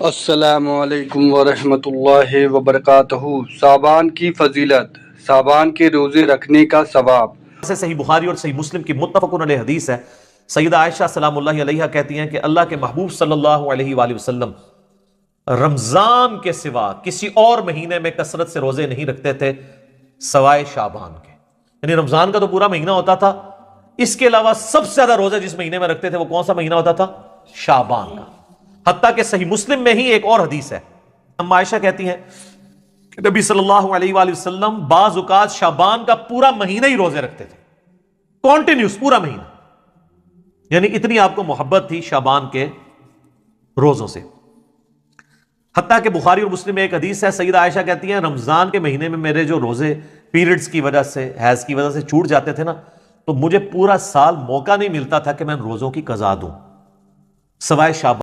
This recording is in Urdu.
السلام علیکم ورحمۃ اللہ وبرکاتہ۔ صابان کی فضیلت، صابان کے روزے رکھنے کا ثواب۔ سے صحیح بخاری اور صحیح مسلم کی متفق علیہ حدیث ہے۔ سیدہ عائشہ سلام اللہ علیہا کہتی ہیں کہ اللہ کے محبوب صلی اللہ علیہ وآلہ وسلم رمضان کے سوا کسی اور مہینے میں کثرت سے روزے نہیں رکھتے تھے سوائے شعبان کے۔ یعنی رمضان کا تو پورا مہینہ ہوتا تھا، اس کے علاوہ سب سے زیادہ روزے جس مہینے میں رکھتے تھے وہ کون سا مہینہ ہوتا تھا؟ شعبان کا۔ حتیٰ کہ صحیح مسلم میں ہی ایک اور حدیث ہے، اما عائشہ کہتی ہیں کہ نبی صلی اللہ علیہ وآلہ وسلم بعض اوقات شعبان کا پورا مہینہ ہی روزے رکھتے تھے، کانٹینیوس پورا مہینہ۔ یعنی اتنی آپ کو محبت تھی شعبان کے روزوں سے۔ حتیٰ کہ بخاری اور مسلم میں ایک حدیث ہے، سیدہ عائشہ کہتی ہیں رمضان کے مہینے میں میرے جو روزے پیریڈز کی وجہ سے، حیض کی وجہ سے چھوٹ جاتے تھے نا، تو مجھے پورا سال موقع نہیں ملتا تھا کہ میں ان روزوں کی قضا دوں سوائے شعبان